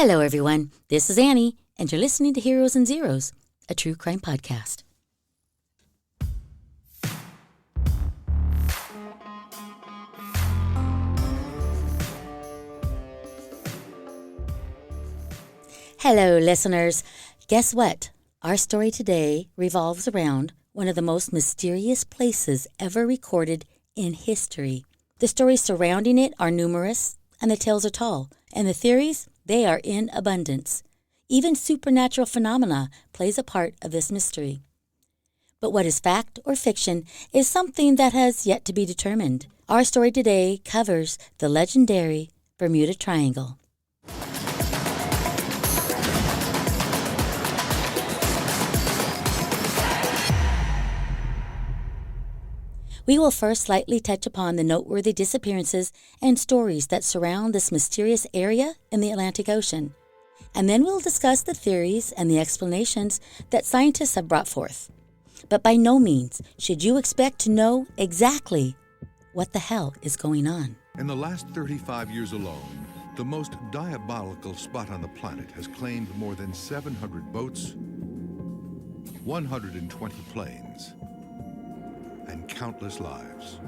Hello, everyone. This is Annie, and you're listening to Heroes and Zeros, a true crime podcast. Hello, listeners. Guess what? Our story today revolves around one of the most mysterious places ever recorded in history. The stories surrounding it are numerous, and the tales are tall, and the theories, they are in abundance. Even supernatural phenomena plays a part of this mystery. But what is fact or fiction is something that has yet to be determined. Our story today covers the legendary Bermuda Triangle. We will first lightly touch upon the noteworthy disappearances and stories that surround this mysterious area in the Atlantic Ocean. And then we'll discuss the theories and the explanations that scientists have brought forth. But by no means should you expect to know exactly what the hell is going on. In the last 35 years alone, the most diabolical spot on the planet has claimed more than 700 boats, 120 planes, and countless lives.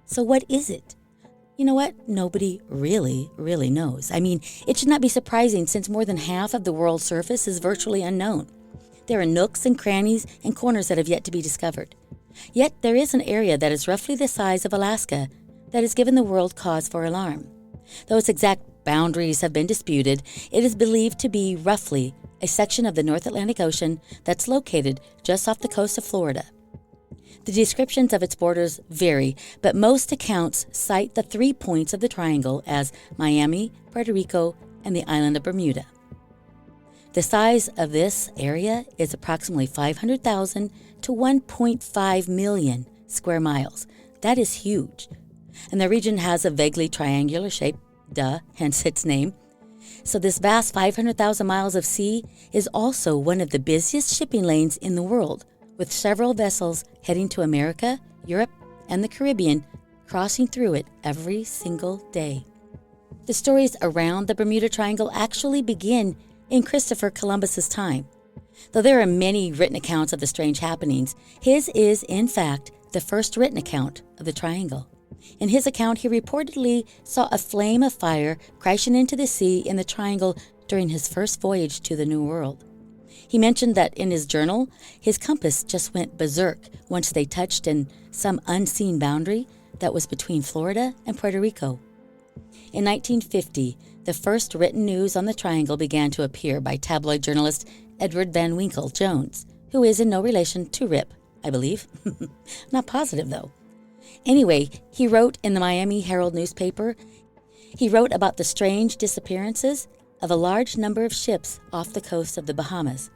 So what is it? You know what? Nobody really knows. I mean, it should not be surprising since more than half of the world's surface is virtually unknown. There are nooks and crannies and corners that have yet to be discovered. Yet there is an area that is roughly the size of Alaska that has given the world cause for alarm. Though its exact boundaries have been disputed, it is believed to be roughly a section of the North Atlantic Ocean that's located just off the coast of Florida. The descriptions of its borders vary, but most accounts cite the 3 points of the triangle as Miami, Puerto Rico, and the island of Bermuda. The size of this area is approximately 500,000 to 1.5 million square miles. That is huge. And the region has a vaguely triangular shape, hence its name. So this vast 500,000 miles of sea is also one of the busiest shipping lanes in the world, with several vessels heading to America, Europe, and the Caribbean, crossing through it every single day. The stories around the Bermuda Triangle actually begin in Christopher Columbus's time. Though there are many written accounts of the strange happenings, his is, in fact, the first written account of the triangle. In his account, he reportedly saw a flame of fire crashing into the sea in the triangle during his first voyage to the New World. He mentioned that in his journal, his compass just went berserk once they touched in some unseen boundary that was between Florida and Puerto Rico. In 1950, the first written news on the triangle began to appear by tabloid journalist Edward Van Winkle Jones, who is in no relation to Rip, I believe. Not positive, though. Anyway, he wrote in the Miami Herald newspaper, he wrote about the strange disappearances of a large number of ships off the coast of the Bahamas.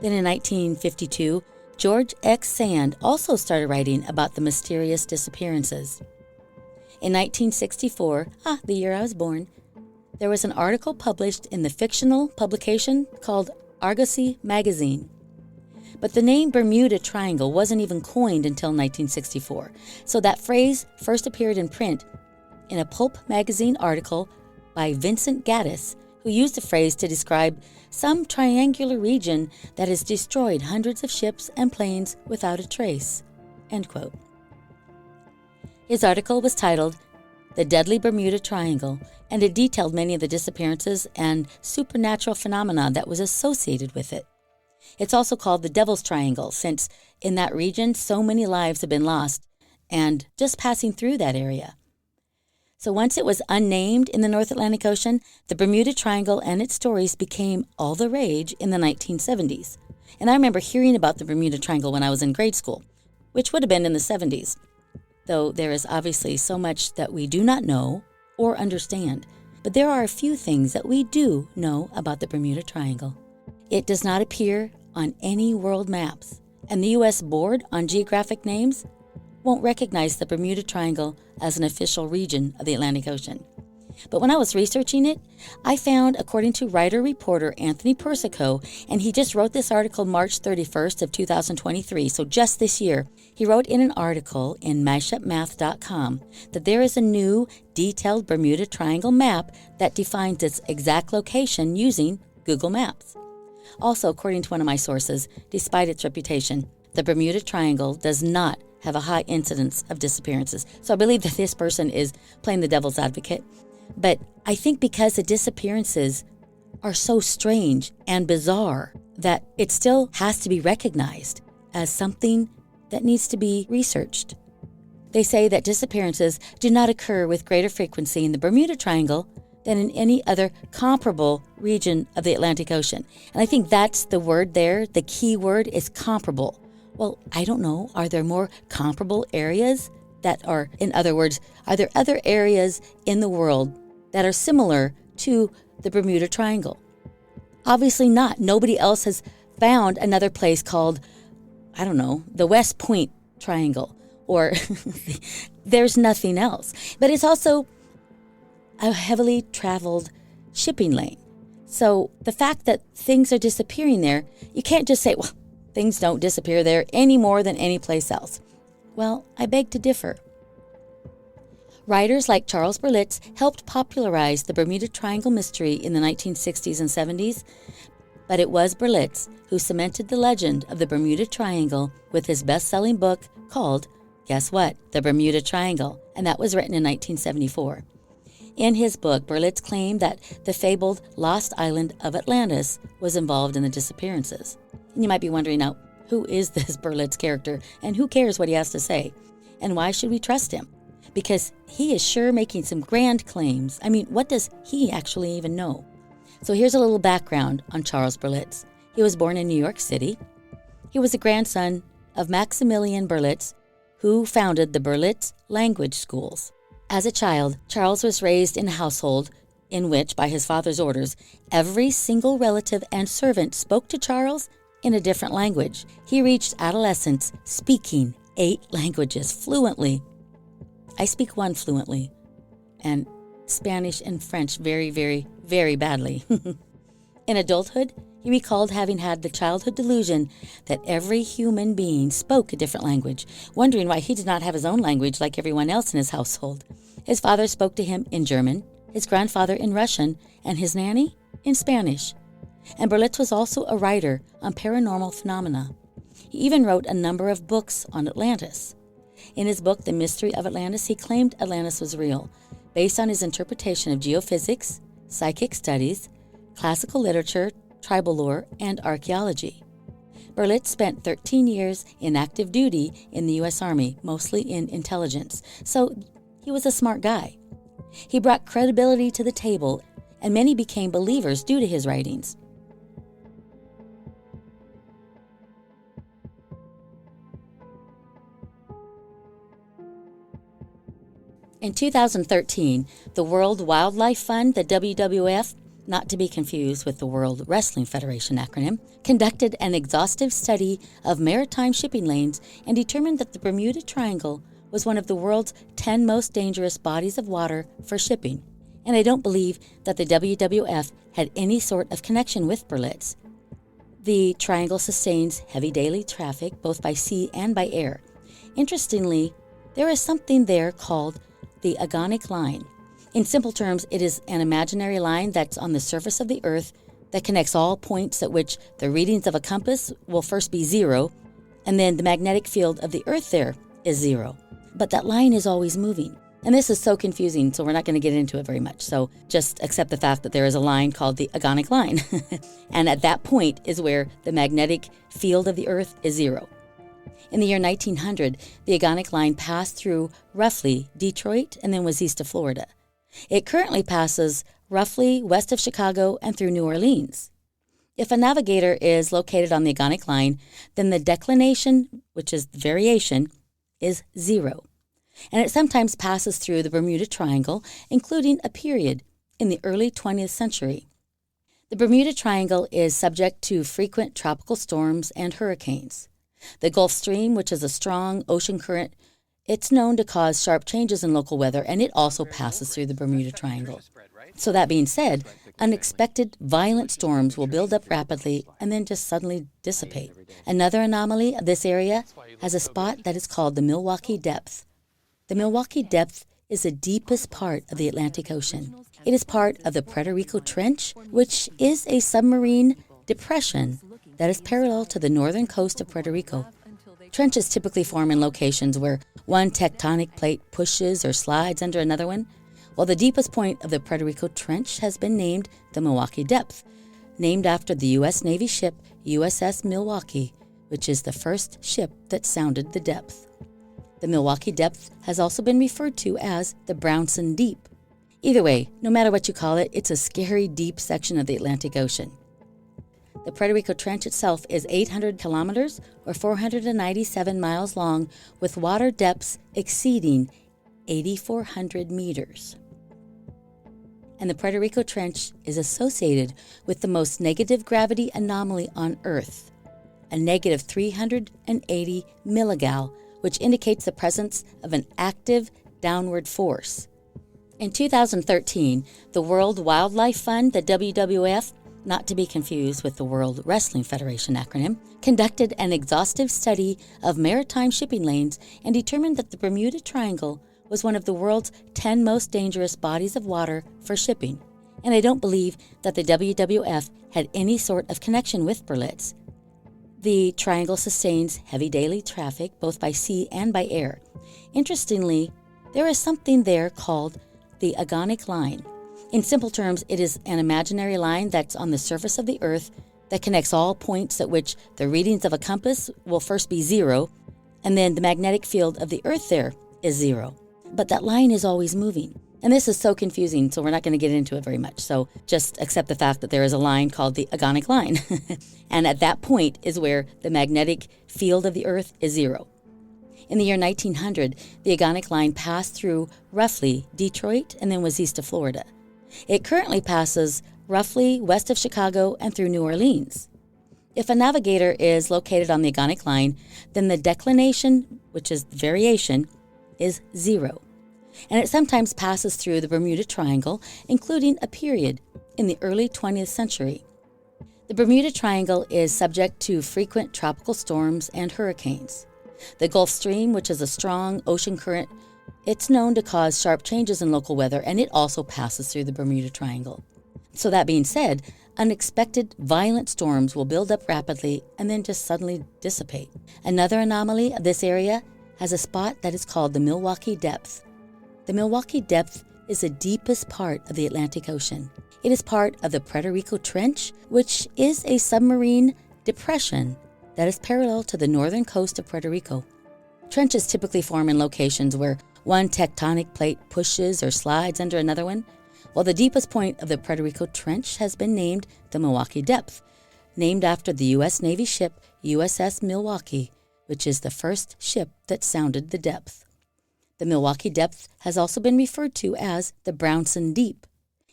Then in 1952, George X. Sand also started writing about the mysterious disappearances. In 1964, the year I was born, there was an article published in the fictional publication called Argosy magazine. But the name Bermuda Triangle wasn't even coined until 1964, so that phrase first appeared in print in a pulp magazine article by Vincent Gaddis, who used the phrase to describe some triangular region that has destroyed hundreds of ships and planes without a trace. End quote. His article was titled The Deadly Bermuda Triangle, and it detailed many of the disappearances and supernatural phenomena that was associated with it. It's also called the Devil's Triangle, since in that region so many lives have been lost and just passing through that area. So once it was unnamed in the North Atlantic Ocean, the Bermuda Triangle and its stories became all the rage in the 1970s. And I remember hearing about the Bermuda Triangle when I was in grade school, which would have been in the 70s. Though there is obviously so much that we do not know or understand, but there are a few things that we do know about the Bermuda Triangle. It does not appear on any world maps, and the U.S. Board on Geographic Names won't recognize the Bermuda Triangle as an official region of the Atlantic Ocean. But when I was researching it, I found, according to writer-reporter Anthony Persico, and he just wrote this article March 31st of 2023, so just this year, he wrote in an article in mashupmath.com that there is a new detailed Bermuda Triangle map that defines its exact location using Google Maps. Also, according to one of my sources, despite its reputation, the Bermuda Triangle does not have a high incidence of disappearances. So I believe that this person is playing the devil's advocate. But I think because the disappearances are so strange and bizarre that it still has to be recognized as something that needs to be researched. They say that disappearances do not occur with greater frequency in the Bermuda Triangle than in any other comparable region of the Atlantic Ocean. And I think that's the word there. The key word is comparable. Well, I don't know. Are there more comparable areas that are, in other words, are there other areas in the world that are similar to the Bermuda Triangle? Obviously not. Nobody else has found another place called, I don't know, the West Point Triangle, or there's nothing else. But it's also a heavily traveled shipping lane. So the fact that things are disappearing there, you can't just say, well, things don't disappear there any more than any place else. Well, I beg to differ. Writers like Charles Berlitz helped popularize the Bermuda Triangle mystery in the 1960s and 70s, but it was Berlitz who cemented the legend of the Bermuda Triangle with his best-selling book called, guess what, The Bermuda Triangle, and that was written in 1974. In his book, Berlitz claimed that the fabled lost island of Atlantis was involved in the disappearances. And you might be wondering now, who is this Berlitz character, and who cares what he has to say? And why should we trust him? Because he is sure making some grand claims. I mean, what does he actually even know? So here's a little background on Charles Berlitz. He was born in New York City. He was a grandson of Maximilian Berlitz, who founded the Berlitz Language Schools. As a child, Charles was raised in a household in which, by his father's orders, every single relative and servant spoke to Charles in a different language. He reached adolescence speaking 8 languages fluently. I speak one fluently, and Spanish and French very, very, very badly. In adulthood, he recalled having had the childhood delusion that every human being spoke a different language, wondering why he did not have his own language like everyone else in his household. His father spoke to him in German, his grandfather in Russian, and his nanny in Spanish. And Berlitz was also a writer on paranormal phenomena. He even wrote a number of books on Atlantis. In his book, The Mystery of Atlantis, he claimed Atlantis was real, based on his interpretation of geophysics, psychic studies, classical literature, tribal lore, and archaeology. Berlitz spent 13 years in active duty in the U.S. Army, mostly in intelligence, so he was a smart guy. He brought credibility to the table, and many became believers due to his writings. In 2013, the World Wildlife Fund, the WWF, not to be confused with the World Wrestling Federation acronym, conducted an exhaustive study of maritime shipping lanes and determined that the Bermuda Triangle was one of the world's 10 most dangerous bodies of water for shipping. And I don't believe that the WWF had any sort of connection with Berlitz. The triangle sustains heavy daily traffic, both by sea and by air. Interestingly, there is something there called the agonic line. In simple terms, it is an imaginary line that's on the surface of the Earth that connects all points at which the readings of a compass will first be 0, and then the magnetic field of the Earth there is 0. But that line is always moving. And this is so confusing, so we're not going to get into it very much. So just accept the fact that there is a line called the agonic line. And at that point is where the magnetic field of the Earth is 0. In the year 1900, the agonic line passed through roughly Detroit and then was east of Florida. It currently passes roughly west of Chicago and through New Orleans. If a navigator is located on the agonic line, then the declination, which is the variation, is 0. And it sometimes passes through the Bermuda Triangle, including a period in the early 20th century. The Bermuda Triangle is subject to frequent tropical storms and hurricanes. The Gulf Stream, which is a strong ocean current, It's known to cause sharp changes in local weather, and it also passes through the Bermuda Triangle. So that being said, unexpected violent storms will build up rapidly and then just suddenly dissipate. Another anomaly of this area has a spot that is called the Milwaukee Depth. The Milwaukee Depth is the deepest part of the Atlantic Ocean. It is part of the Puerto Rico Trench, which is a submarine depression that is parallel to the northern coast of Puerto Rico. Trenches typically form in locations where one tectonic plate pushes or slides under another one, while the deepest point of the Puerto Rico Trench has been named the Milwaukee Depth, named after the U.S. Navy ship USS Milwaukee, which is the first ship that sounded the depth. The Milwaukee Depth has also been referred to as the Brownson Deep. Either way, no matter what you call it, it's a scary deep section of the Atlantic Ocean. The Puerto Rico Trench itself is 800 kilometers or 497 miles long, with water depths exceeding 8,400 meters. And the Puerto Rico Trench is associated with the most negative gravity anomaly on Earth, a negative 380 milligal, which indicates the presence of an active downward force. In 2013, the World Wildlife Fund, the WWF, not to be confused with the World Wrestling Federation acronym, conducted an exhaustive study of maritime shipping lanes and determined that the Bermuda Triangle was one of the world's 10 most dangerous bodies of water for shipping. And I don't believe that the WWF had any sort of connection with Berlitz. The triangle sustains heavy daily traffic both by sea and by air. Interestingly, there is something there called the agonic line. In simple terms, it is an imaginary line that's on the surface of the Earth that connects all points at which the readings of a compass will first be 0, and then the magnetic field of the Earth there is 0. But that line is always moving. And this is so confusing, so we're not going to get into it very much. So just accept the fact that there is a line called the agonic line. And at that point is where the magnetic field of the Earth is 0. In the year 1900, the agonic line passed through roughly Detroit and then was east of Florida. It currently passes roughly west of Chicago and through New Orleans. If a navigator is located on the agonic line, then the declination, which is variation, is 0. And it sometimes passes through the Bermuda Triangle, including a period in the early 20th century. The Bermuda Triangle is subject to frequent tropical storms and hurricanes. The Gulf Stream, which is a strong ocean current, it's known to cause sharp changes in local weather, and it also passes through the Bermuda Triangle. So that being said, unexpected violent storms will build up rapidly and then just suddenly dissipate. Another anomaly of this area has a spot that is called the Milwaukee Depth. The Milwaukee Depth is the deepest part of the Atlantic Ocean. It is part of the Puerto Rico Trench, which is a submarine depression that is parallel to the northern coast of Puerto Rico. Trenches typically form in locations where one tectonic plate pushes or slides under another one, while the deepest point of the Puerto Rico Trench has been named the Milwaukee Depth, named after the U.S. Navy ship USS Milwaukee, which is the first ship that sounded the depth. The Milwaukee Depth has also been referred to as the Brownson Deep.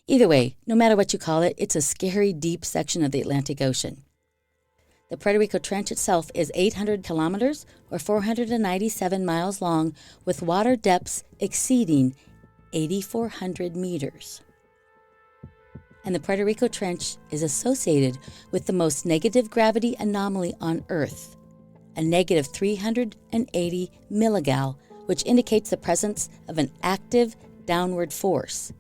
Either way, no matter what you call it, it's a scary deep section of the Atlantic Ocean. The Puerto Rico Trench itself is 800 kilometers or 497 miles long, with water depths exceeding 8,400 meters. And the Puerto Rico Trench is associated with the most negative gravity anomaly on Earth, a negative 380 milligal, which indicates the presence of an active downward force.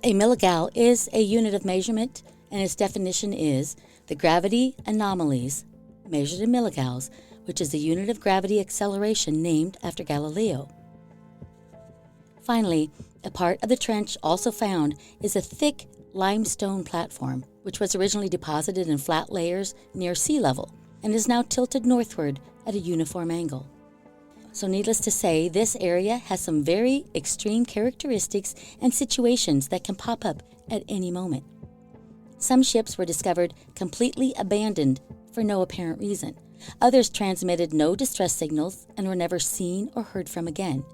A milligal is a unit of measurement, and its definition is the gravity anomalies measured in milligals, which is the unit of gravity acceleration named after Galileo. Finally, a part of the trench also found is a thick limestone platform, which was originally deposited in flat layers near sea level and is now tilted northward at a uniform angle. So needless to say, this area has some very extreme characteristics and situations that can pop up at any moment. Some ships were discovered completely abandoned for no apparent reason. Others transmitted no distress signals and were never seen or heard from again.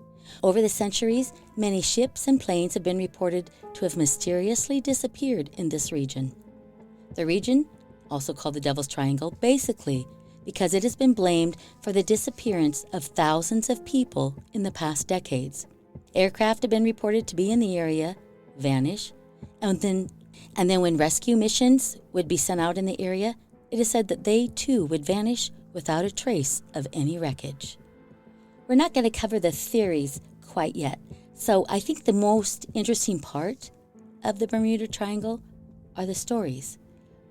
Over the centuries, many ships and planes have been reported to have mysteriously disappeared in this region. The region also called the Devil's Triangle, basically because it has been blamed for the disappearance of thousands of people in the past decades. Aircraft have been reported to be in the area, vanish, and then when rescue missions would be sent out in the area, it is said that they too would vanish without a trace of any wreckage. We're not going to cover the theories quite yet, so I think the most interesting part of the Bermuda Triangle are the stories.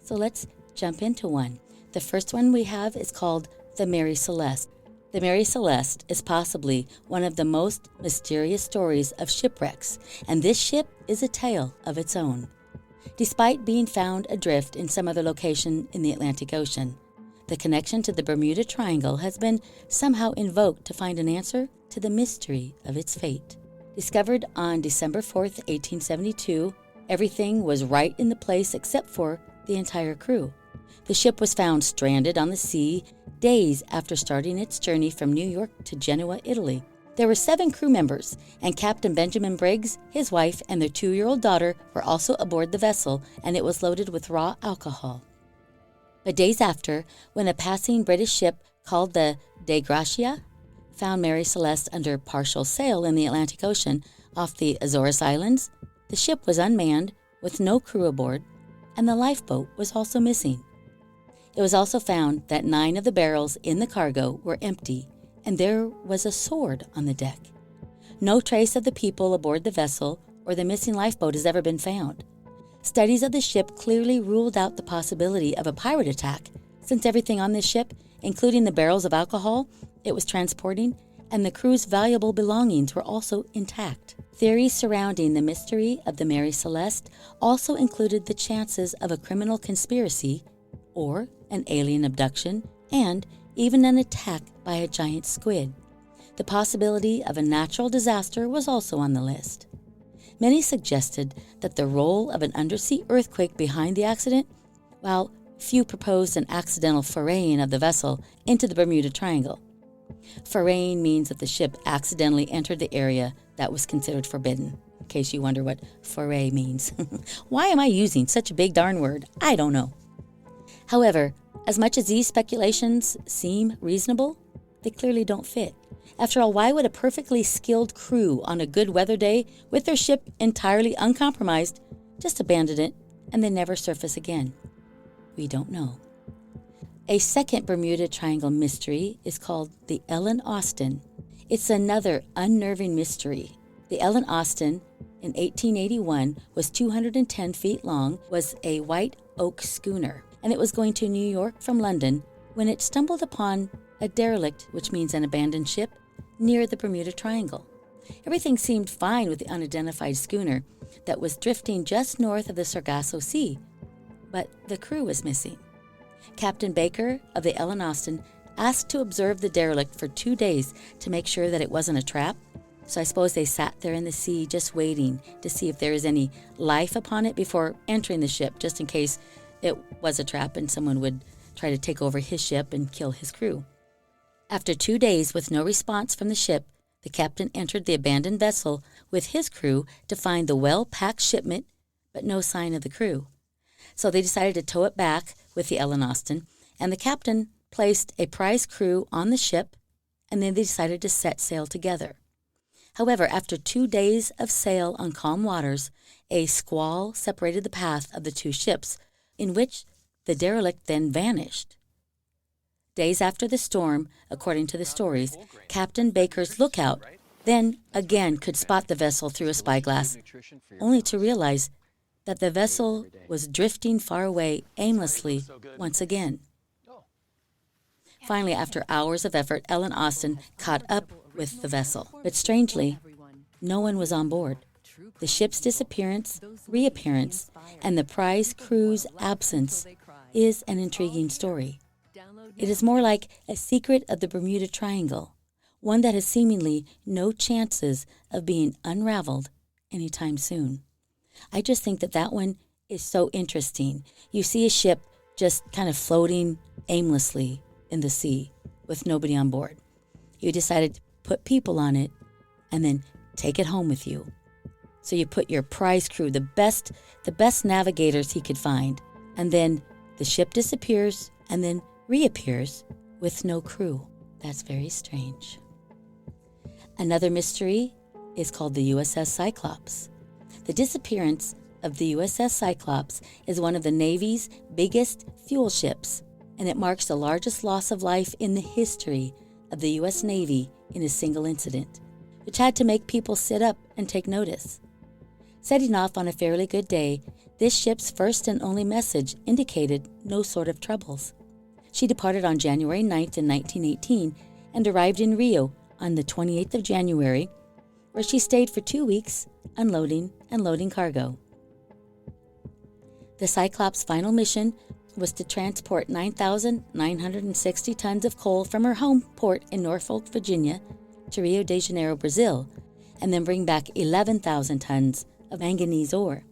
So let's jump into one. The first one we have is called the Mary Celeste. The Mary Celeste is possibly one of the most mysterious stories of shipwrecks, and this ship is a tale of its own. Despite being found adrift in some other location in the Atlantic Ocean, the connection to the Bermuda Triangle has been somehow invoked to find an answer to the mystery of its fate. Discovered on December 4th, 1872, everything was right in the place except for the entire crew. The ship was found stranded on the sea days after starting its journey from New York to Genoa, Italy. There were 7 crew members, and Captain Benjamin Briggs, his wife, and their 2-year-old daughter were also aboard the vessel, and it was loaded with raw alcohol. But days after, when a passing British ship called the De Gracia found Mary Celeste under partial sail in the Atlantic Ocean off the Azores Islands, the ship was unmanned with no crew aboard, and the lifeboat was also missing. It was also found that 9 of the barrels in the cargo were empty, and there was a sword on the deck. No trace of the people aboard the vessel or the missing lifeboat has ever been found. Studies of the ship clearly ruled out the possibility of a pirate attack, since everything on this ship, including the barrels of alcohol it was transporting, and the crew's valuable belongings were also intact. Theories surrounding the mystery of the Mary Celeste also included the chances of a criminal conspiracy or an alien abduction, and even an attack by a giant squid. The possibility of a natural disaster was also on the list. Many suggested that the role of an undersea earthquake behind the accident, while few proposed an accidental foraying of the vessel into the Bermuda Triangle. Foraying means that the ship accidentally entered the area that was considered forbidden, in case you wonder what foray means. Why am I using such a big darn word? I don't know. However, as much as these speculations seem reasonable, they clearly don't fit. After all, why would a perfectly skilled crew on a good weather day with their ship entirely uncompromised just abandon it and then never surface again? We don't know. A second Bermuda Triangle mystery is called the Ellen Austin. It's another unnerving mystery. The Ellen Austin in 1881 was 210 feet long, was a white oak schooner, and it was going to New York from London when it stumbled upon a derelict, which means an abandoned ship, near the Bermuda Triangle. Everything seemed fine with the unidentified schooner that was drifting just north of the Sargasso Sea, but the crew was missing. Captain Baker of the Ellen Austin asked to observe the derelict for 2 days to make sure that it wasn't a trap, so I suppose they sat there in the sea just waiting to see if there was any life upon it before entering the ship, just in case it was a trap and someone would try to take over his ship and kill his crew. After 2 days with no response from the ship, the captain entered the abandoned vessel with his crew to find the well-packed shipment, but no sign of the crew. So they decided to tow it back with the Ellen Austin, and the captain placed a prize crew on the ship, and then they decided to set sail together. However, after 2 days of sail on calm waters, a squall separated the path of the 2 ships, in which the derelict then vanished. Days after the storm, according to the stories, Captain Baker's lookout then again could spot the vessel through a spyglass, only to realize that the vessel was drifting far away aimlessly once again. Finally, after hours of effort, Ellen Austin caught up with the vessel. But strangely, no one was on board. The ship's disappearance, reappearance, and the prize crew's absence is an intriguing story. It is more like a secret of the Bermuda Triangle, one that has seemingly no chances of being unraveled anytime soon. I just think that one is so interesting. You see a ship just kind of floating aimlessly in the sea with nobody on board. You decided to put people on it and then take it home with you. So you put your prize crew, the best navigators he could find, and then The ship disappears and then reappears with no crew. That's very strange. Another mystery is called the USS Cyclops. The disappearance of the USS Cyclops is one of the Navy's biggest fuel ships, and it marks the largest loss of life in the history of the U.S. Navy in a single incident, which had to make people sit up and take notice. Setting off on a fairly good day, this ship's first and only message indicated no sort of troubles. She departed on January 9th in 1918 and arrived in Rio on the 28th of January, where she stayed for 2 weeks, unloading and loading cargo. The Cyclops' final mission was to transport 9,960 tons of coal from her home port in Norfolk, Virginia, to Rio de Janeiro, Brazil, and then bring back 11,000 tons of manganese ore.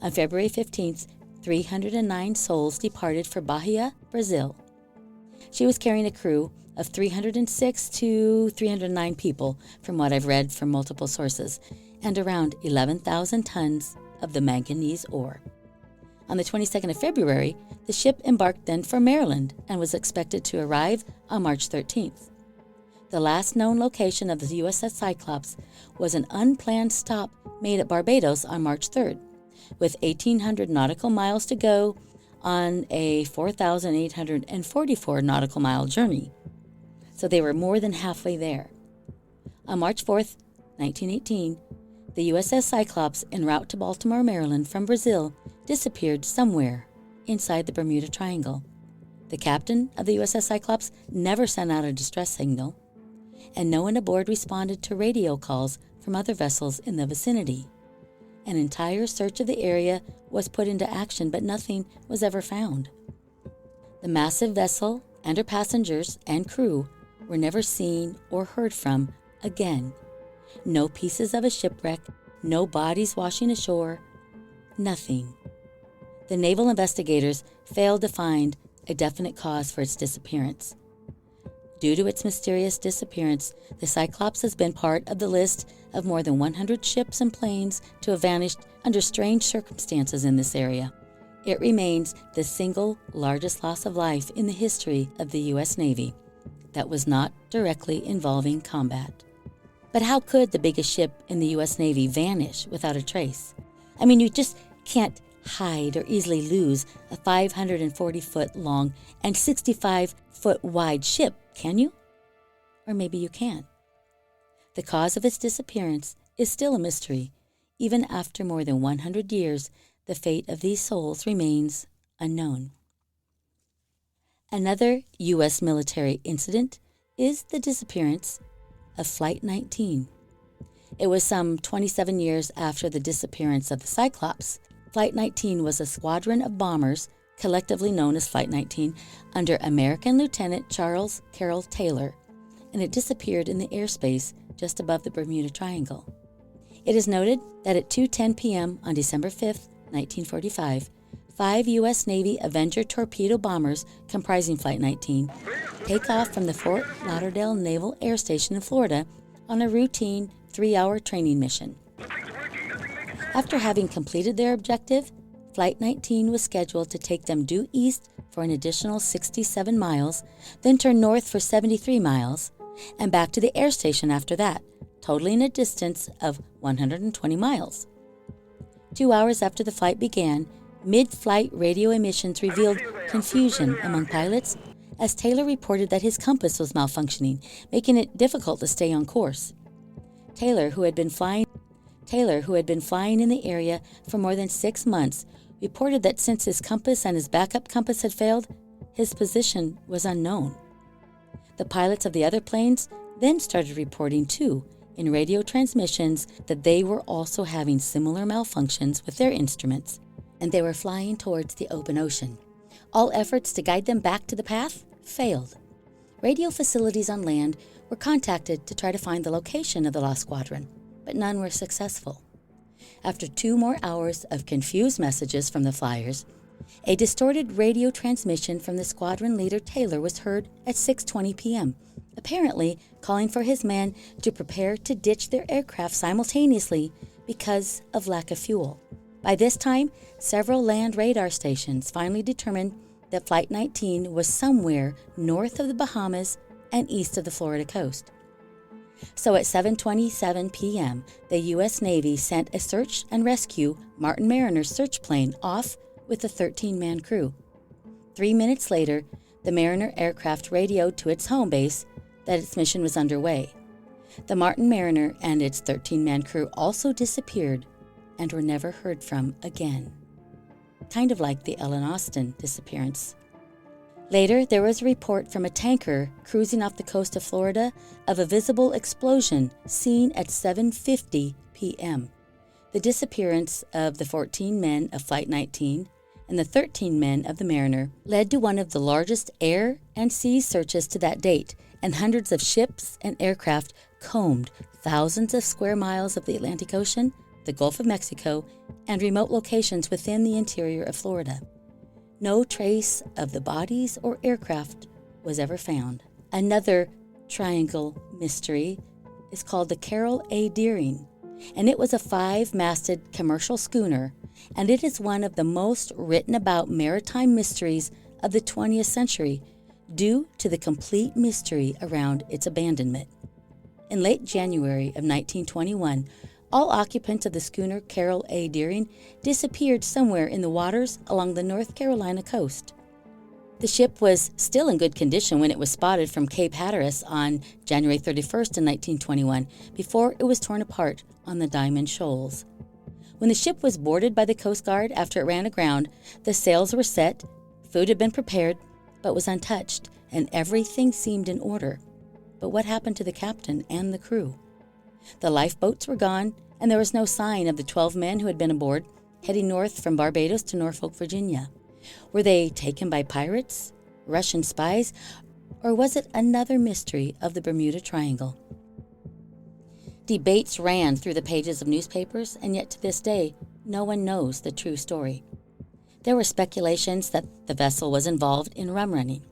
On February 15th, 309 souls departed for Bahia, Brazil. She was carrying a crew of 306 to 309 people, from what I've read from multiple sources, and around 11,000 tons of the manganese ore. On the 22nd of February, the ship embarked then for Maryland and was expected to arrive on March 13th. The last known location of the USS Cyclops was an unplanned stop made at Barbados on March 3rd, with 1,800 nautical miles to go on a 4,844 nautical mile journey. So they were more than halfway there. On March 4th, 1918, the USS Cyclops, en route to Baltimore, Maryland from Brazil, disappeared somewhere inside the Bermuda Triangle. The captain of the USS Cyclops never sent out a distress signal, and no one aboard responded to radio calls from other vessels in the vicinity. An entire search of the area was put into action, but nothing was ever found. The massive vessel and her passengers and crew were never seen or heard from again. No pieces of a shipwreck, no bodies washing ashore, nothing. The naval investigators failed to find a definite cause for its disappearance. Due to its mysterious disappearance, the Cyclops has been part of the list of more than 100 ships and planes to have vanished under strange circumstances in this area. It remains the single largest loss of life in the history of the U.S. Navy that was not directly involving combat. But how could the biggest ship in the U.S. Navy vanish without a trace? I mean, you just can't hide or easily lose a 540-foot long and 65-foot wide ship, can you? Or maybe you can. The cause of its disappearance is still a mystery. Even after more than 100 years, the fate of these souls remains unknown. Another U.S. military incident is the disappearance of Flight 19. It was some 27 years after the disappearance of the Cyclops. Flight 19 was a squadron of bombers, collectively known as Flight 19, under American Lieutenant Charles Carroll Taylor, and it disappeared in the airspace just above the Bermuda Triangle. It is noted that at 2:10 p.m. on December 5, 1945, 5 U.S. Navy Avenger torpedo bombers comprising Flight 19 take off from the Fort Lauderdale Naval Air Station in Florida on a routine 3-hour training mission. After having completed their objective, Flight 19 was scheduled to take them due east for an additional 67 miles, then turn north for 73 miles, and back to the air station after that, totaling a distance of 120 miles. 2 hours after the flight began, mid-flight radio emissions revealed confusion among pilots as Taylor reported that his compass was malfunctioning, making it difficult to stay on course. Taylor, who had been flying in the area for more than 6 months, reported that since his compass and his backup compass had failed, his position was unknown. The pilots of the other planes then started reporting too, in radio transmissions, that they were also having similar malfunctions with their instruments, and they were flying towards the open ocean. All efforts to guide them back to the path failed. Radio facilities on land were contacted to try to find the location of the lost squadron, but none were successful. After 2 more hours of confused messages from the flyers, a distorted radio transmission from the squadron leader Taylor was heard at 6:20 p.m., apparently calling for his men to prepare to ditch their aircraft simultaneously because of lack of fuel. By this time, several land radar stations finally determined that Flight 19 was somewhere north of the Bahamas and east of the Florida coast. So at 7:27 p.m., the U.S. Navy sent a search and rescue Martin Mariner search plane off with a 13-man crew. 3 minutes later, the Mariner aircraft radioed to its home base that its mission was underway. The Martin Mariner and its 13-man crew also disappeared and were never heard from again. Kind of like the Ellen Austin disappearance. Later, there was a report from a tanker cruising off the coast of Florida of a visible explosion seen at 7:50 p.m. The disappearance of the 14 men of Flight 19 and the 13 men of the Mariner led to one of the largest air and sea searches to that date, and hundreds of ships and aircraft combed thousands of square miles of the Atlantic Ocean, the Gulf of Mexico, and remote locations within the interior of Florida. No trace of the bodies or aircraft was ever found. Another triangle mystery is called the Carol A. Deering, and it was a 5-masted commercial schooner, and it is one of the most written about maritime mysteries of the 20th century due to the complete mystery around its abandonment. In late January of 1921, all occupants of the schooner Carol A. Deering disappeared somewhere in the waters along the North Carolina coast. The ship was still in good condition when it was spotted from Cape Hatteras on January 31st in 1921, before it was torn apart on the Diamond Shoals. When the ship was boarded by the Coast Guard after it ran aground, the sails were set, food had been prepared, but was untouched, and everything seemed in order. But what happened to the captain and the crew? The lifeboats were gone, and there was no sign of the 12 men who had been aboard, heading north from Barbados to Norfolk, Virginia. Were they taken by pirates, Russian spies, or was it another mystery of the Bermuda Triangle? Debates ran through the pages of newspapers, and yet to this day, no one knows the true story. There were speculations that the vessel was involved in rum running.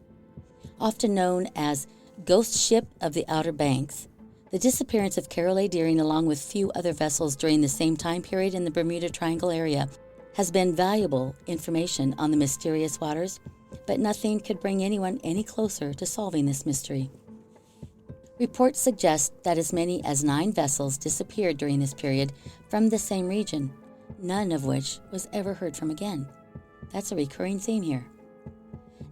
Often known as Ghost Ship of the Outer Banks, the disappearance of Carol A. Deering, along with few other vessels during the same time period in the Bermuda Triangle area, has been valuable information on the mysterious waters, but nothing could bring anyone any closer to solving this mystery. Reports suggest that as many as 9 vessels disappeared during this period from the same region, none of which was ever heard from again. That's a recurring theme here.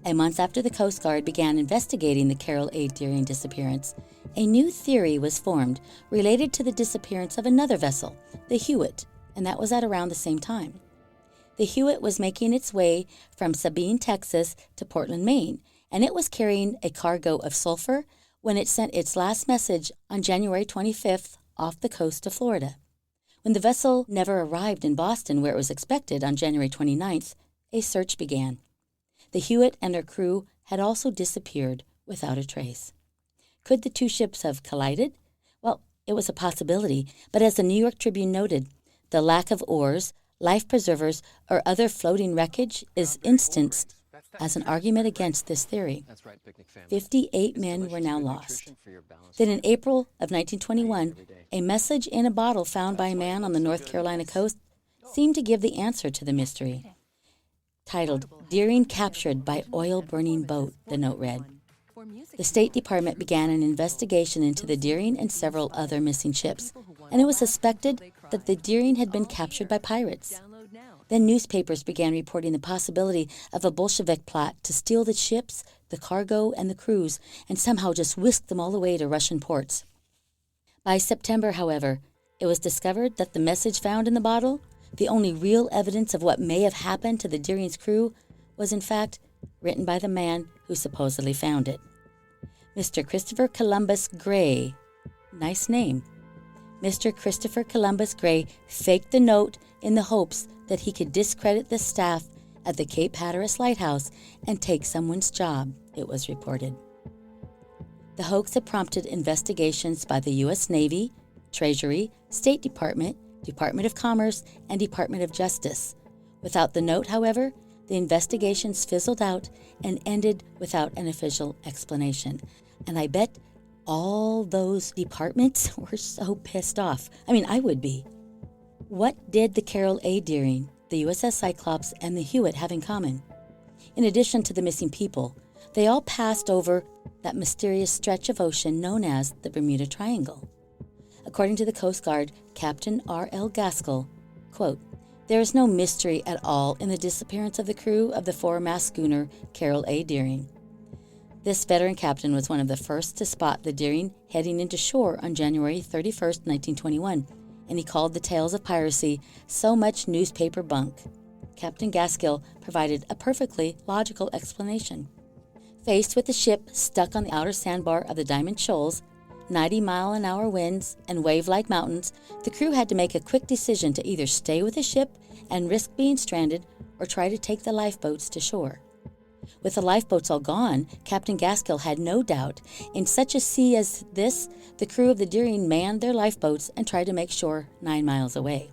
A month after the Coast Guard began investigating the Carol A. Deering disappearance, a new theory was formed related to the disappearance of another vessel, the Hewitt, and that was at around the same time. The Hewitt was making its way from Sabine, Texas to Portland, Maine, and it was carrying a cargo of sulfur when it sent its last message on January 25th off the coast of Florida. When the vessel never arrived in Boston, where it was expected on January 29th, a search began. The Hewitt and her crew had also disappeared without a trace. Could the two ships have collided? Well, it was a possibility, but as the New York Tribune noted, the lack of oars, life preservers, or other floating wreckage is instanced as an argument against this theory. 58 men were now lost. Then in April of 1921, a message in a bottle found by a man on the North Carolina coast seemed to give the answer to the mystery. Titled, "Deering Captured by Oil-Burning Boat," the note read. The State Department began an investigation into the Deering and several other missing ships, and it was suspected that the Deering had been captured by pirates. Then newspapers began reporting the possibility of a Bolshevik plot to steal the ships, the cargo, and the crews, and somehow just whisk them all away to Russian ports. By September, however, it was discovered that the message found in the bottle, the only real evidence of what may have happened to the Deering's crew, was in fact written by the man who supposedly found it. Mr. Christopher Columbus Gray. Nice name. Mr. Christopher Columbus Gray faked the note in the hopes that he could discredit the staff at the Cape Hatteras Lighthouse and take someone's job, it was reported. The hoax had prompted investigations by the U.S. Navy, Treasury, State Department, Department of Commerce, and Department of Justice. Without the note, however, the investigations fizzled out and ended without an official explanation. And I bet all those departments were so pissed off. I mean, I would be. What did the Carol A. Deering, the USS Cyclops, and the Hewitt have in common? In addition to the missing people, they all passed over that mysterious stretch of ocean known as the Bermuda Triangle. According to the Coast Guard, Captain R.L. Gaskell, quote, "There is no mystery at all in the disappearance of the crew of the four-mast schooner Carroll A. Deering. This veteran captain was one of the first to spot the Deering heading into shore on January 31st, 1921, and he called the tales of piracy so much newspaper bunk." Captain Gaskell provided a perfectly logical explanation. Faced with the ship stuck on the outer sandbar of the Diamond Shoals, 90-mile-an-hour winds, and wave-like mountains, the crew had to make a quick decision to either stay with the ship and risk being stranded or try to take the lifeboats to shore. With the lifeboats all gone, Captain Gaskell had no doubt, in such a sea as this, the crew of the Deering manned their lifeboats and tried to make shore 9 miles away.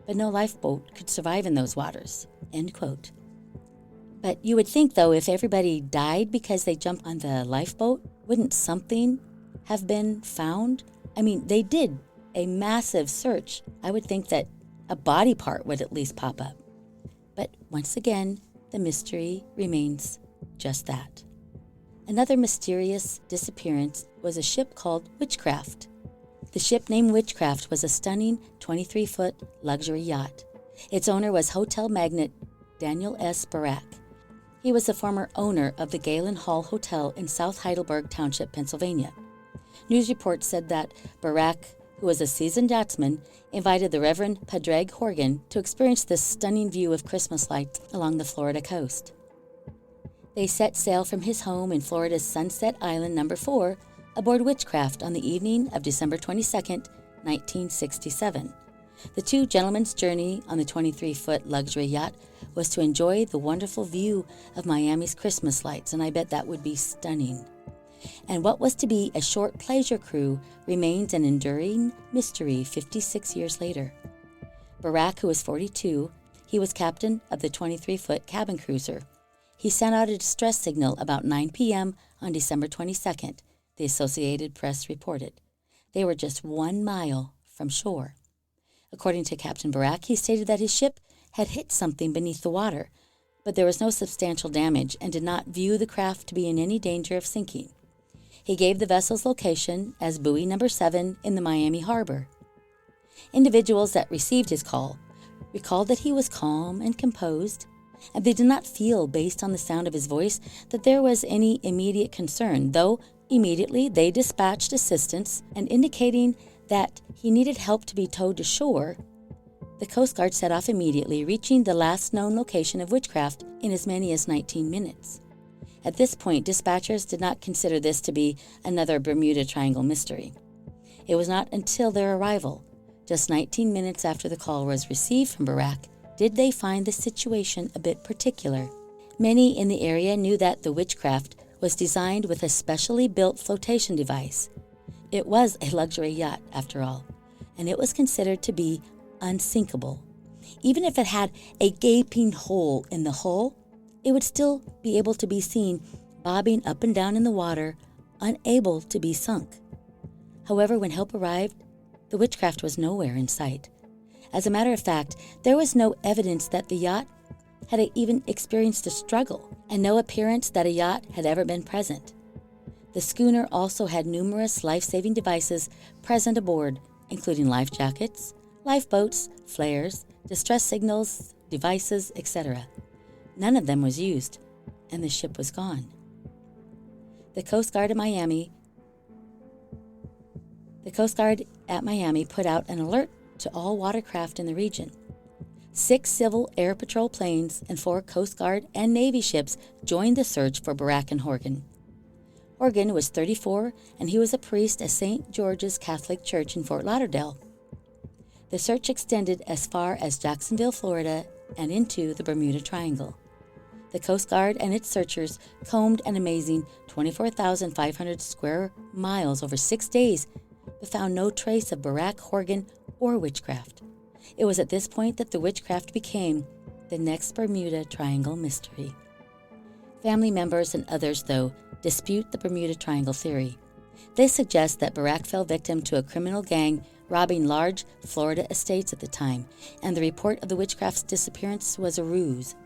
But no lifeboat could survive in those waters. End quote. But you would think, though, if everybody died because they jumped on the lifeboat, wouldn't something have been found? I mean, they did a massive search. I would think that a body part would at least pop up. But once again, the mystery remains just that. Another mysterious disappearance was a ship called Witchcraft. The ship named Witchcraft was a stunning 23-foot luxury yacht. Its owner was hotel magnate Daniel S. Barak. He was the former owner of the Galen Hall Hotel in South Heidelberg Township, Pennsylvania. News reports said that Barak, who was a seasoned yachtsman, invited the Reverend Padraig Horgan to experience this stunning view of Christmas lights along the Florida coast. They set sail from his home in Florida's Sunset Island No. 4 aboard Witchcraft on the evening of December 22, 1967. The two gentlemen's journey on the 23-foot luxury yacht was to enjoy the wonderful view of Miami's Christmas lights, and I bet that would be stunning. And what was to be a short pleasure cruise remains an enduring mystery 56 years later. Barak, who was 42, he was captain of the 23-foot cabin cruiser. He sent out a distress signal about 9 p.m. on December 22nd, the Associated Press reported. They were just 1 mile from shore. According to Captain Barak, he stated that his ship had hit something beneath the water, but there was no substantial damage and did not view the craft to be in any danger of sinking. He gave the vessel's location as buoy number 7 in the Miami harbor. Individuals that received his call recalled that he was calm and composed, and they did not feel, based on the sound of his voice, that there was any immediate concern, though immediately they dispatched assistance and indicating that he needed help to be towed to shore. The Coast Guard set off immediately, reaching the last known location of Witchcraft in as many as 19 minutes. At this point, dispatchers did not consider this to be another Bermuda Triangle mystery. It was not until their arrival, just 19 minutes after the call was received from Barak, did they find the situation a bit particular. Many in the area knew that the Witchcraft was designed with a specially built flotation device. It was a luxury yacht, after all, and it was considered to be unsinkable. Even if it had a gaping hole in the hull, it would still be able to be seen bobbing up and down in the water, unable to be sunk. However, when help arrived, the Witchcraft was nowhere in sight. As a matter of fact, there was no evidence that the yacht had even experienced a struggle, and no appearance that a yacht had ever been present. The schooner also had numerous life-saving devices present aboard, including life jackets, lifeboats, flares, distress signals, devices, etc. None of them was used, and the ship was gone. The Coast Guard at Miami put out an alert to all watercraft in the region. 6 Civil Air Patrol planes and 4 Coast Guard and Navy ships joined the search for Barak and Horgan. Horgan was 34, and he was a priest at St. George's Catholic Church in Fort Lauderdale. The search extended as far as Jacksonville, Florida, and into the Bermuda Triangle. The Coast Guard and its searchers combed an amazing 24,500 square miles over 6 days, but found no trace of Barak, Horgan, or Witchcraft. It was at this point that the Witchcraft became the next Bermuda Triangle mystery. Family members and others, though, dispute the Bermuda Triangle theory. They suggest that Barak fell victim to a criminal gang robbing large Florida estates at the time, and the report of the Witchcraft's disappearance was a ruse.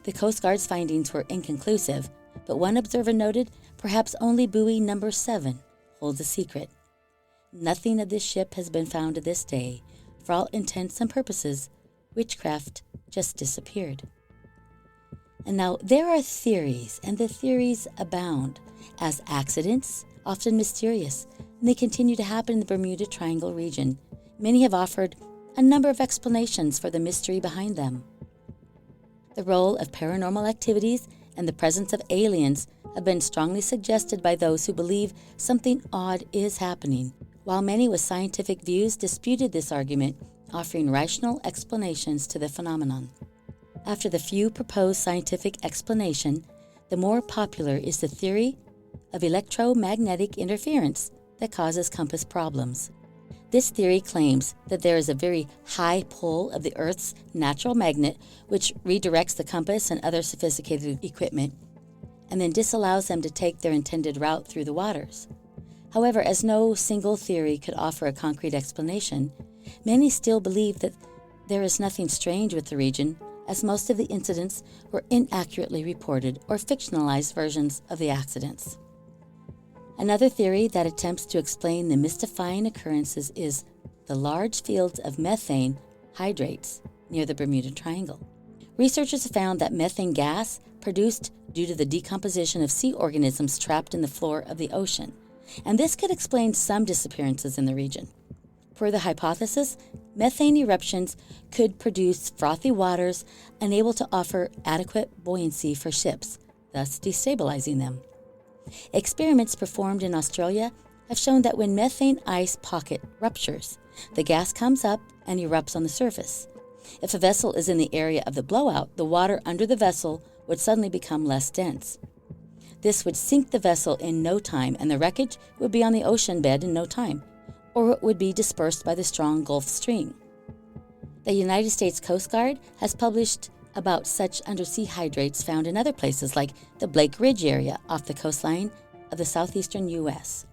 The Coast Guard's findings were inconclusive, but one observer noted perhaps only buoy number 7 holds a secret. Nothing of this ship has been found to this day. For all intents and purposes, witchcraft just disappeared. And now there are theories, and the theories abound, as accidents, often mysterious, and they continue to happen in the Bermuda Triangle region. Many have offered a number of explanations for the mystery behind them. The role of paranormal activities and the presence of aliens have been strongly suggested by those who believe something odd is happening, while many with scientific views disputed this argument, offering rational explanations to the phenomenon. After the few proposed scientific explanation, the more popular is the theory of electromagnetic interference that causes compass problems. This theory claims that there is a very high pull of the Earth's natural magnet which redirects the compass and other sophisticated equipment, and then disallows them to take their intended route through the waters. However, as no single theory could offer a concrete explanation, many still believe that there is nothing strange with the region, as most of the incidents were inaccurately reported or fictionalized versions of the accidents. Another theory that attempts to explain the mystifying occurrences is the large fields of methane hydrates near the Bermuda Triangle. Researchers have found that methane gas produced due to the decomposition of sea organisms trapped in the floor of the ocean, and this could explain some disappearances in the region. Per the hypothesis, methane eruptions could produce frothy waters unable to offer adequate buoyancy for ships, thus destabilizing them. Experiments performed in Australia have shown that when methane ice pocket ruptures, the gas comes up and erupts on the surface. If a vessel is in the area of the blowout, the water under the vessel would suddenly become less dense. This would sink the vessel in no time, and the wreckage would be on the ocean bed in no time, or it would be dispersed by the strong Gulf Stream. The United States Coast Guard has published about such undersea hydrates found in other places like the Blake Ridge area off the coastline of the southeastern U.S.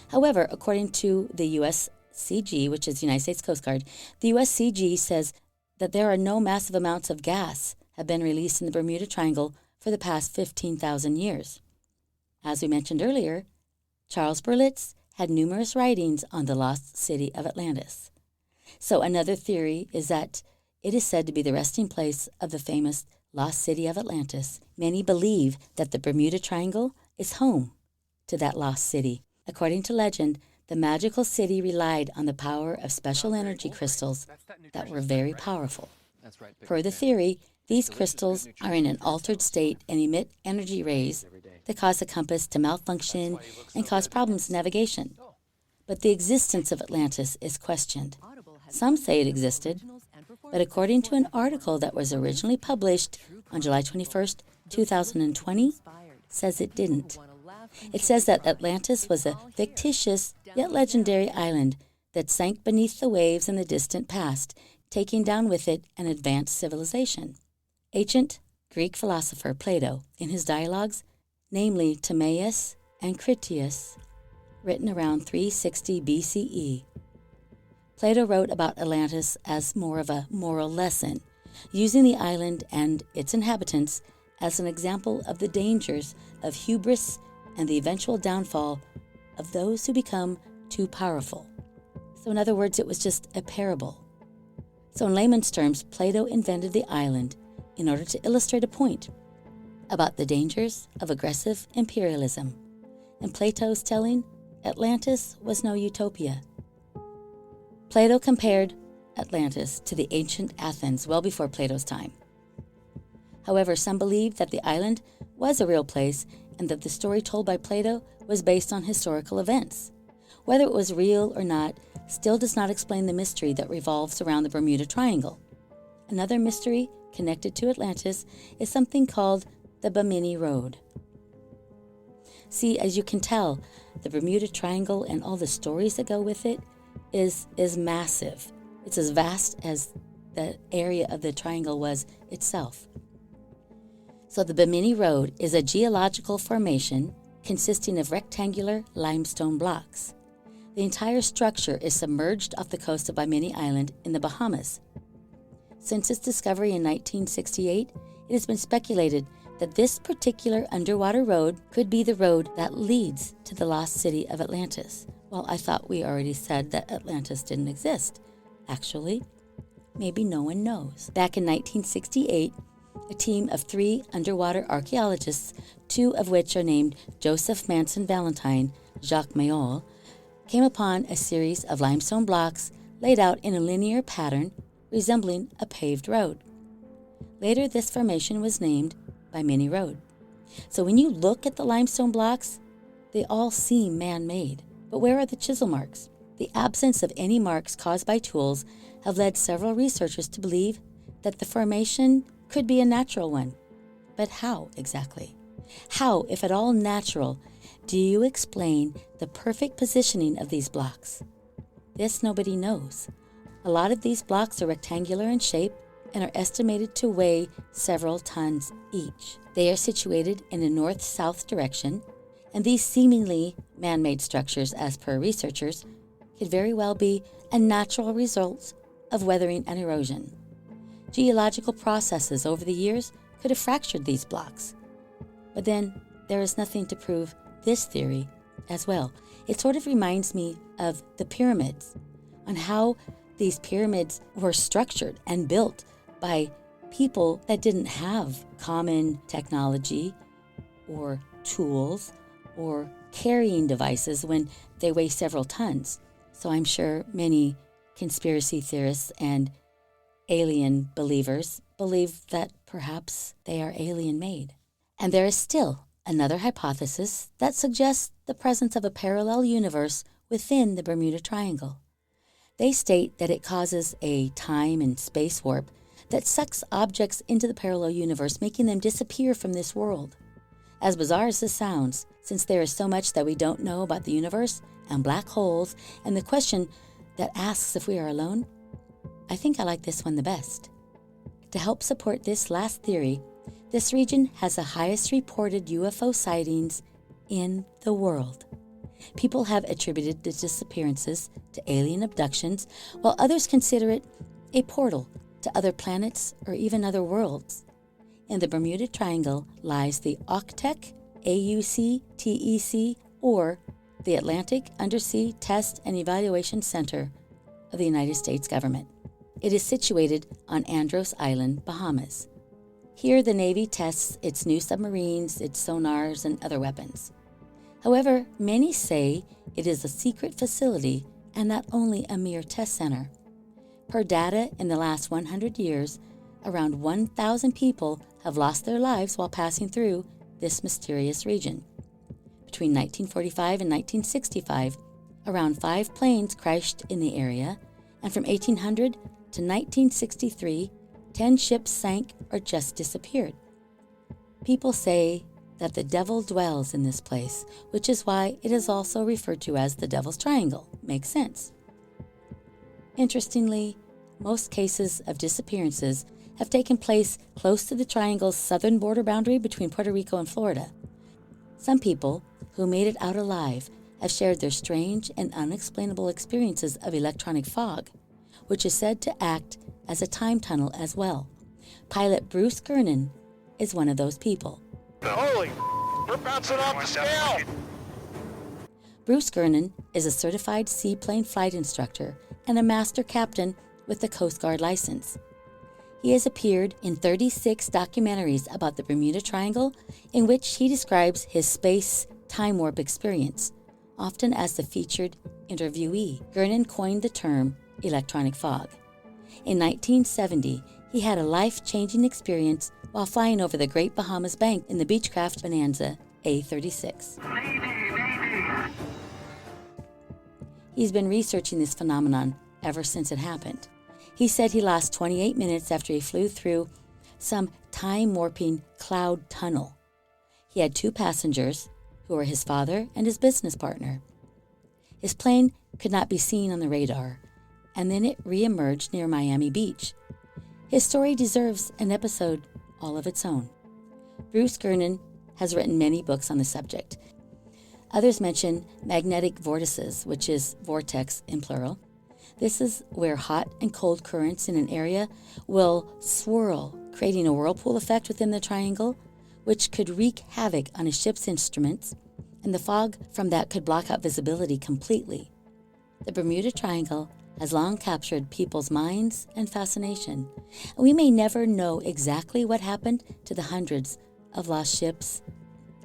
However, according to the USCG, which is the United States Coast Guard, the USCG says that there are no massive amounts of gas have been released in the Bermuda Triangle for the past 15,000 years. As we mentioned earlier, Charles Berlitz had numerous writings on the lost city of Atlantis. So another theory is that it is said to be the resting place of the famous lost city of Atlantis. Many believe that the Bermuda Triangle is home to that lost city. According to legend, the magical city relied on the power of special energy crystals that were very powerful. Per the theory, these crystals are in an altered state and emit energy rays that cause the compass to malfunction and cause problems in navigation. But the existence of Atlantis is questioned. Some say it existed, but according to an article that was originally published on July 21st, 2020, says it didn't. It says that Atlantis was a fictitious yet legendary island that sank beneath the waves in the distant past, taking down with it an advanced civilization. Ancient Greek philosopher Plato, in his dialogues, namely Timaeus and Critias, written around 360 BCE, Plato wrote about Atlantis as more of a moral lesson, using the island and its inhabitants as an example of the dangers of hubris and the eventual downfall of those who become too powerful. So in other words, it was just a parable. So in layman's terms, Plato invented the island in order to illustrate a point about the dangers of aggressive imperialism. In Plato's telling, Atlantis was no utopia. Plato compared Atlantis to the ancient Athens well before Plato's time. However, some believe that the island was a real place and that the story told by Plato was based on historical events. Whether it was real or not still does not explain the mystery that revolves around the Bermuda Triangle. Another mystery connected to Atlantis is something called the Bimini Road. See, as you can tell, the Bermuda Triangle and all the stories that go with it is massive. It's as vast as the area of the triangle was itself. So the Bimini Road is a geological formation consisting of rectangular limestone blocks. The entire structure is submerged off the coast of Bimini Island in the Bahamas. Since its discovery in 1968, It has been speculated that this particular underwater road could be the road that leads to the lost city of Atlantis. Well, I thought we already said that Atlantis didn't exist. Actually, maybe no one knows. Back in 1968, a team of 3 underwater archaeologists, 2 of which are named Joseph Manson Valentine, Jacques Mayol, came upon a series of limestone blocks laid out in a linear pattern resembling a paved road. Later, this formation was named by Mini Road. So when you look at the limestone blocks, they all seem man-made. But where are the chisel marks? The absence of any marks caused by tools have led several researchers to believe that the formation could be a natural one. But how exactly? How, if at all natural, do you explain the perfect positioning of these blocks? This nobody knows. A lot of these blocks are rectangular in shape and are estimated to weigh several tons each. They are situated in a north-south direction, and these seemingly man-made structures, as per researchers, could very well be a natural result of weathering and erosion. Geological processes over the years could have fractured these blocks. But then there is nothing to prove this theory as well. It sort of reminds me of the pyramids, on how these pyramids were structured and built by people that didn't have common technology or tools or carrying devices when they weigh several tons. So I'm sure many conspiracy theorists and alien believers believe that perhaps they are alien-made. And there is still another hypothesis that suggests the presence of a parallel universe within the Bermuda Triangle. They state that it causes a time and space warp that sucks objects into the parallel universe, making them disappear from this world. As bizarre as this sounds, since there is so much that we don't know about the universe and black holes and the question that asks if we are alone, I think I like this one the best. To help support this last theory, this region has the highest reported UFO sightings in the world. People have attributed the disappearances to alien abductions, while others consider it a portal to other planets or even other worlds. In the Bermuda Triangle lies the AUKTEC, AUCTEC, or the Atlantic Undersea Test and Evaluation Center of the United States government. It is situated on Andros Island, Bahamas. Here the Navy tests its new submarines, its sonars, and other weapons. However, many say it is a secret facility and not only a mere test center. Per data, in the last 100 years, around 1,000 people have lost their lives while passing through this mysterious region. Between 1945 and 1965, around 5 planes crashed in the area, and from 1800 to 1963, 10 ships sank or just disappeared. People say that the devil dwells in this place, which is why it is also referred to as the Devil's Triangle. Makes sense. Interestingly, most cases of disappearances have taken place close to the triangle's southern border boundary between Puerto Rico and Florida. Some people who made it out alive have shared their strange and unexplainable experiences of electronic fog, which is said to act as a time tunnel as well. Pilot Bruce Gernon is one of those people. Holy, we're bouncing off the scale! Bruce Gernon is a certified seaplane flight instructor and a master captain with the Coast Guard license. He has appeared in 36 documentaries about the Bermuda Triangle, in which he describes his space time warp experience, often as the featured interviewee. Gernon coined the term electronic fog. In 1970, he had a life-changing experience while flying over the Great Bahamas Bank in the Beechcraft Bonanza A-36. He's been researching this phenomenon ever since it happened. He said he lost 28 minutes after he flew through some time-warping cloud tunnel. He had 2 passengers, who were his father and his business partner. His plane could not be seen on the radar, and then it re-emerged near Miami Beach. His story deserves an episode all of its own. Bruce Gernon has written many books on the subject. Others mention magnetic vortices, which is vortex in plural. This is where hot and cold currents in an area will swirl creating a whirlpool effect within the triangle, which could wreak havoc on a ship's instruments, and the fog from that could block out visibility completely. The Bermuda Triangle has long captured people's minds and fascination, and we may never know exactly what happened to the hundreds of lost ships,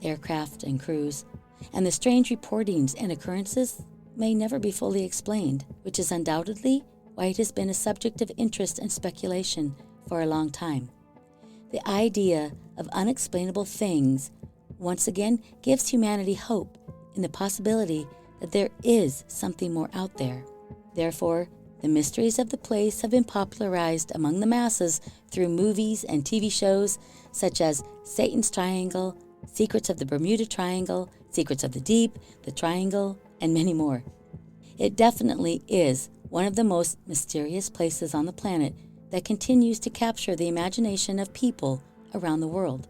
aircraft, and crews, and the strange reportings and occurrences may never be fully explained, which is undoubtedly why it has been a subject of interest and speculation for a long time. The idea of unexplainable things once again gives humanity hope in the possibility that there is something more out there. Therefore, the mysteries of the place have been popularized among the masses through movies and TV shows such as Satan's Triangle, Secrets of the Bermuda Triangle, Secrets of the Deep, The Triangle, and many more. It definitely is one of the most mysterious places on the planet that continues to capture the imagination of people around the world.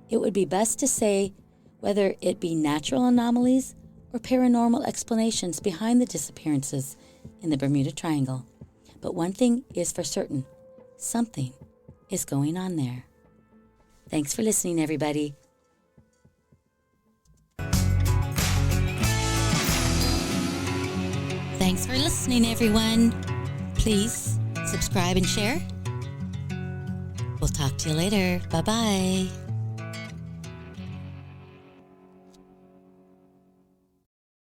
It would be best to say whether it be natural anomalies or paranormal explanations behind the disappearances in the Bermuda Triangle. But one thing is for certain, something is going on there. Thanks for listening, everybody. Thanks for listening, everyone. Please subscribe and share. We'll talk to you later. Bye-bye.